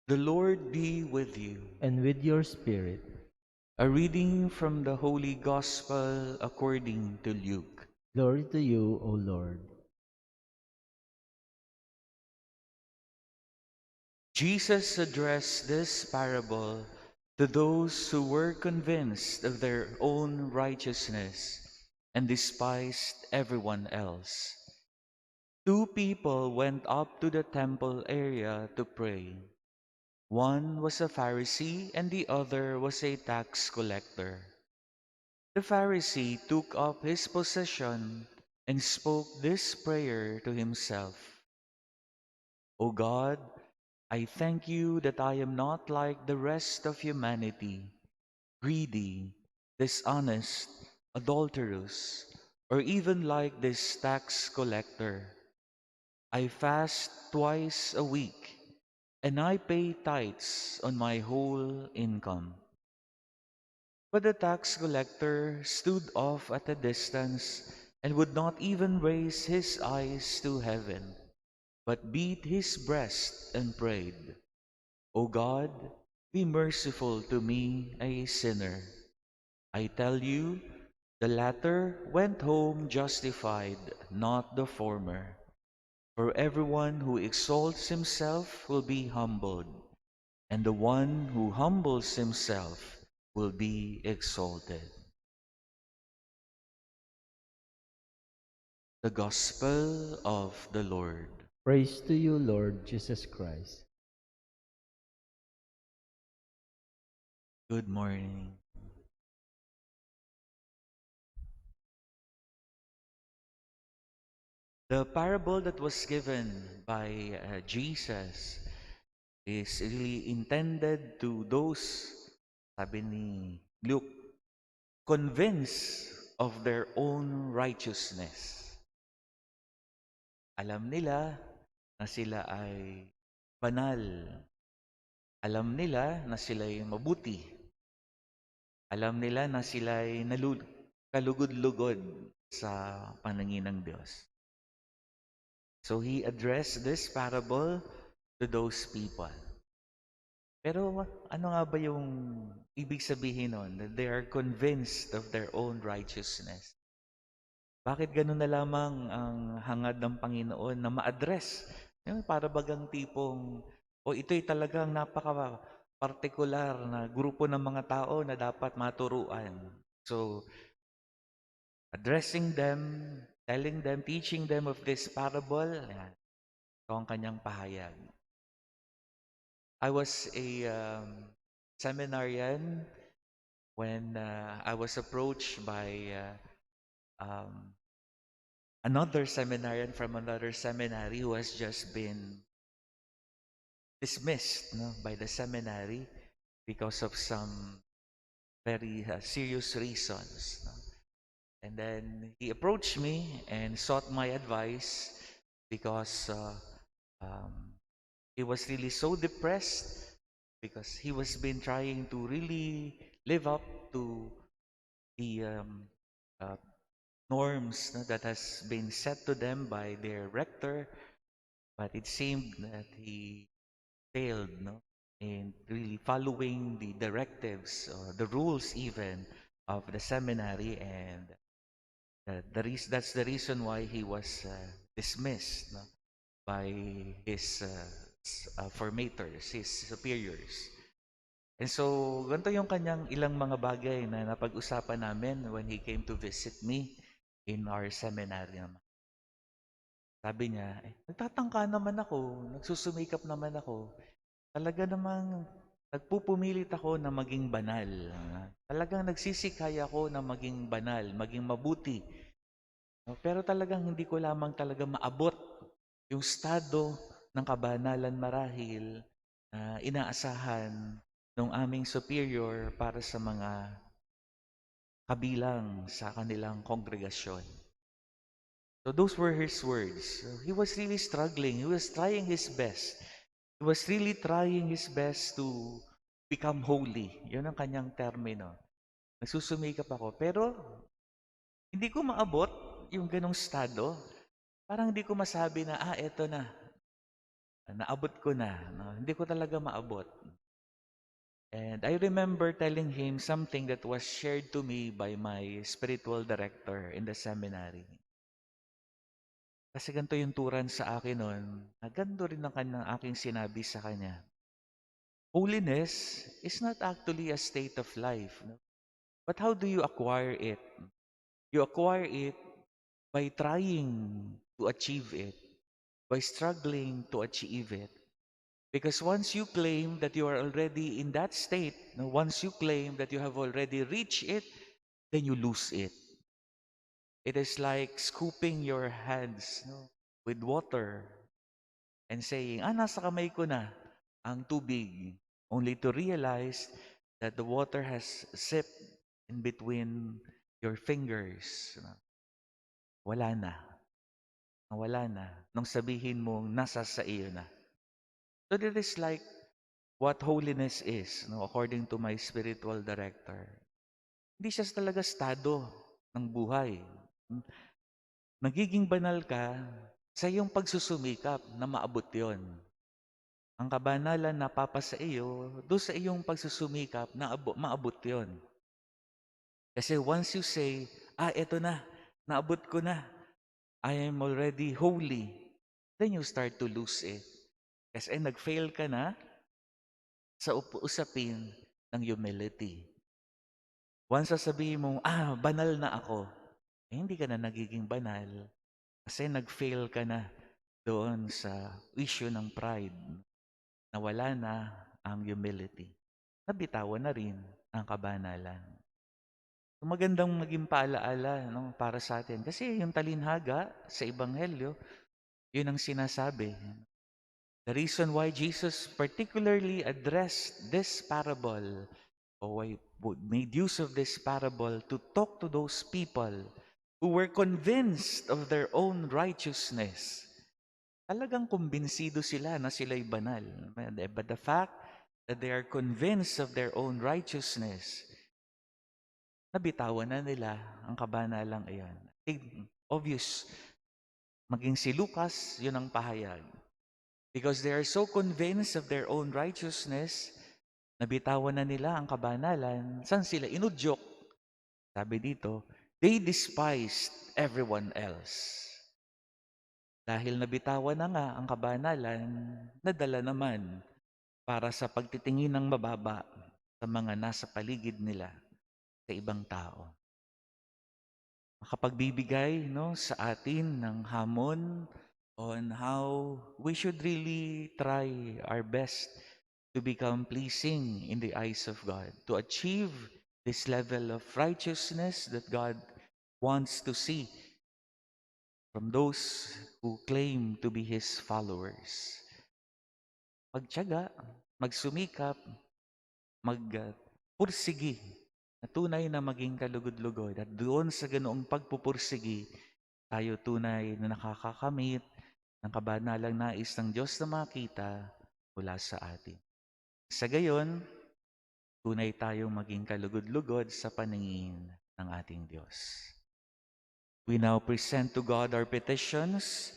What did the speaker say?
The Lord be with you. and with your spirit. A reading from the Holy Gospel according to Luke. Glory to you, O Lord. Jesus addressed this parable to those who were convinced of their own righteousness and despised everyone else. Two people went up to the temple area to pray. One was a Pharisee and the other was a tax collector. The Pharisee took up his position and spoke this prayer to himself. O God, I thank you that I am not like the rest of humanity, greedy, dishonest, adulterous, or even like this tax collector. I fast twice a week, and I pay tithes on my whole income. But the tax collector stood off at a distance and would not even raise his eyes to heaven, but beat his breast and prayed, O God, be merciful to me, a sinner. I tell you, the latter went home justified, not the former. For everyone who exalts himself will be humbled, and the one who humbles himself will be exalted. The Gospel of the Lord. Praise to you, Lord Jesus Christ. Good morning. The parable that was given by Jesus is really intended to those, sabi ni Luke, convinced of their own righteousness. Alam nila na sila ay banal. Alam nila na sila ay mabuti. Alam nila na sila ay kalugod-lugod sa paningin ng Diyos. So he addressed this parable to those people. Pero ano nga ba yung ibig sabihin nun? That they are convinced of their own righteousness. Bakit ganun na lamang ang hangad ng Panginoon na ma-address? Yung para bagang tipong, o ito'y talagang napaka-partikular na grupo ng mga tao na dapat maturuan. So, addressing them, telling them, teaching them of this parable, yan, ito ang kanyang pahayag. I was a seminarian when I was approached by another seminarian from another seminary who has just been dismissed, no, by the seminary because of some very serious reasons. No? And then he approached me and sought my advice because um, he was really so depressed because he was been trying to really live up to the uh, norms, no, that has been set to them by their rector, but it seemed that he failed, no, in really following the directives or the rules even of the seminary, and that's the reason why he was dismissed, no, by his formators, his superiors. And so, ganito yung kanyang ilang mga bagay na napag-usapan namin when he came to visit me in our seminary naman. Sabi niya, nagtatangka naman ako, nagsusumikap naman ako. Talaga namang nagpupumilit ako na maging banal. Talagang nagsisikay ako na maging banal, maging mabuti. Pero talagang hindi ko lamang talaga maabot yung estado ng kabanalan marahil na inaasahan ng aming superior para sa mga kabilang sa kanilang kongregasyon. So those were his words. So he was really struggling. He was trying his best. He was really trying his best to become holy. Yun ang kanyang termino. Nagsusumikap ako. Pero hindi ko maabot yung ganong estado. Parang hindi ko masabi na, eto na. naabot ko na, no? Hindi ko talaga maabot. And I remember telling him something that was shared to me by my spiritual director in the seminary. Kasi ganito yung turan sa akin noon, na ganito rin ang aking sinabi sa kanya. Holiness is not actually a state of life, no? But how do you acquire it? You acquire it by trying to achieve it, by struggling to achieve it. Because once you claim that you are already in that state, no, once you claim that you have already reached it, then you lose it. It is like scooping your hands, no, with water and saying, nasa kamay ko na ang tubig, only to realize that the water has sipped in between your fingers. Wala na. Nawala na. Nung sabihin mong nasa sa iyo na. So that is like what holiness is, no, according to my spiritual director. Hindi siya talaga estado ng buhay. Nagiging banal ka sa iyong pagsusumikap na maabot yon. Ang kabanalan na papasa iyo, doon sa iyong pagsusumikap na maabot yon. Kasi once you say, eto na, naabot ko na, I am already holy, then you start to lose it. Kasi nag-fail ka na sa usapin ng humility. Once sasabihin mo, banal na ako, hindi ka na nagiging banal kasi nag-fail ka na doon sa issue ng pride. Nawala na ang humility. Nabitawan na rin ang kabanalan. So, magandang maging paalaala, no, para sa atin. Kasi yung talinhaga sa Ebanghelyo, yun ang sinasabi. The reason why Jesus particularly addressed this parable, or why made use of this parable to talk to those people who were convinced of their own righteousness. Talagang kumbinsido sila na sila'y banal. But the fact that they are convinced of their own righteousness, nabitawan na nila ang kabanalang iyon. Obvious, maging si Lucas, yun ang pahayag. Because they are so convinced of their own righteousness, nabitawan na nila ang kabanalan. Saan sila inudyok? Sabi dito, they despised everyone else. Dahil nabitawan na nga ang kabanalan, nadala naman para sa pagtitingin ng mababa sa mga nasa paligid nila, sa ibang tao. Makapagbibigay, no, sa atin ng hamon on how we should really try our best to become pleasing in the eyes of God, to achieve this level of righteousness that God wants to see from those who claim to be His followers. Magtiyaga, magsumikap, magpursigi na tunay na maging kalugod-lugod. At doon sa ganoong pagpupursigi, tayo tunay na nakakakamit ng kabanalang nais ng Diyos na makita mula sa atin. Sa gayon, tunay tayong maging kalugod-lugod sa paningin ng ating Diyos. We now present to God our petitions